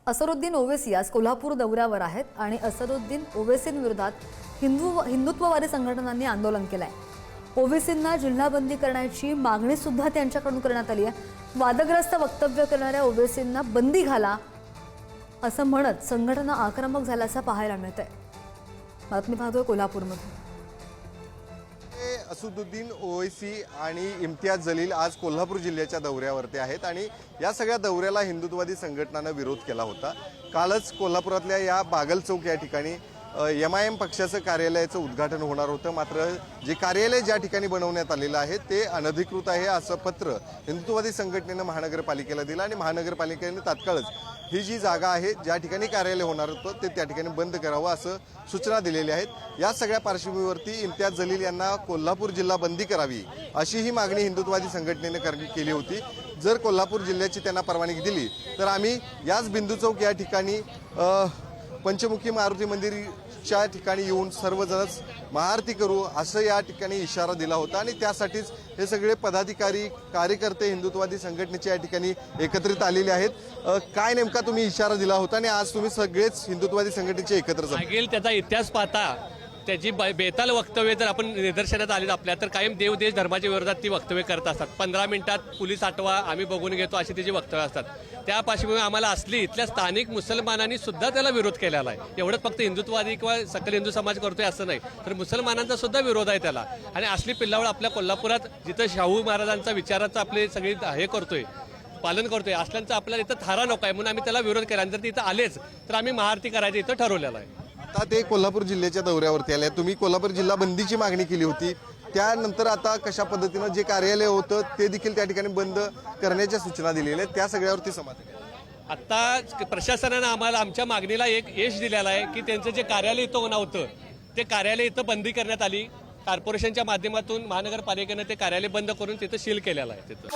असदुद्दीन ओवैसी आज कोल्हापूर दौऱ्यावर आहेत आणि असदुद्दीन ओवैसींविरोधात हिंदुत्ववादी संघटनांनी आंदोलन केलंय। ओवैसींना जिल्हाबंदी करण्याची मागणी सुद्धा त्यांच्याकडून करण्यात आली आहे। वादग्रस्त वक्तव्य करणाऱ्या ओवैसींना बंदी घाला असं म्हणत संघटना आक्रमक झाल्याचं पाहायला मिळतंय। बातमी पाहतोय कोल्हापूरमध्ये। असदुद्दीन ओवैसी आणि इम्तियाज जलील आज कोल्हापूर जिल्ह्याच्या दौऱ्यावरती आहेत आणि या सगळ्या दौऱ्याला हिंदुत्ववादी संघटनांनी विरोध केला होता। कालच कोल्हापुरातल्या या बागल चौक या ठिकाणी MIM पक्षाचं कार्यालयाचं उद्घाटन होणार होतं, मात्र जे कार्यालय ज्या ठिकाणी बनवण्यात आलेलं आहे ते अनधिकृत आहे असं पत्र हिंदुत्ववादी संघटनेनं महानगरपालिकेला दिलं आणि महानगरपालिकेने तात्काळच ही जी जागा आहे ज्या ठिकाणी कार्यालय होणार होतं ते त्या ठिकाणी बंद करावं असं सूचना दिलेल्या आहेत। या सगळ्या पार्श्वभूमीवरती इम्तियाज जलील यांना कोल्हापूर जिल्हा बंदी करावी अशी ही मागणी हिंदुत्ववादी संघटनेने केली होती। जर कोल्हापूर जिल्ह्याची त्यांना परवानगी दिली तर आम्ही याच बिंदू चौक या ठिकाणी पंचमुखी मारुती मंदिरच्या ठिकाणी येऊन सर्वजणच महाआरती करू असं या ठिकाणी इशारा दिला होता आणि त्यासाठीच हे सगळे पदाधिकारी कार्यकर्ते हिंदुत्ववादी संघटनेच्या या ठिकाणी एकत्रित आलेले आहेत। काय नेमका तुम्ही इशारा दिला होता आणि आज तुम्ही सगळेच हिंदुत्ववादी संघटनेचे एकत्र मागील त्याचा इतिहास पाहता त्याची बेताल वक्तव्य जर आपण निदर्शनात आले आपल्या तर कायम देव देश धर्माच्या विरोधात ती वक्तव्य करत असतात। 15 मिनिटात पोलीस आठवा आम्ही बघून घेतो अशी त्याची वक्तव्य असतात। त्या पार्श्वभूमीवर आम्हाला असली इथल्या स्थानिक मुसलमानांनी सुद्धा त्याला विरोध केलेला आहे। एवढंच फक्त हिंदुत्ववादी किंवा सकल हिंदू समाज करतोय असं नाही, तर मुसलमानांचा सुद्धा विरोध आहे त्याला। आणि असली पिल्लावळ आपल्या कोल्हापुरात जिथं शाहू महाराजांचा विचाराचं आपले सगळे हे करतोय पालन करतोय असल्यांचा आपल्याला इथं थारा नको आहे म्हणून आम्ही त्याला विरोध केला। जर तिथं आलेच तर आम्ही महाआरती करायचं इथं ठरवलेलं आहे। आता ते कोल्हापूर जिल्ह्याच्या दौऱ्यावरती आले, तुम्ही कोल्हापूर जिल्हा बंदीची मागणी केली होती, त्यानंतर आता कशा पद्धतीनं जे कार्यालय होतं ते देखील त्या ठिकाणी बंद करण्याच्या सूचना दिलेल्या आहेत, त्या सगळ्यावरती समाधान आता प्रशासनानं आम्हाला आमच्या मागणीला एक यश दिलेलं आहे की त्यांचं जे कार्यालय इथं नव्हतं ते कार्यालय इथं बंदी करण्यात आली। कॉर्पोरेशनच्या माध्यमातून महानगरपालिकेनं ते कार्यालय बंद करून तिथं सील केलेलं आहे। तिथं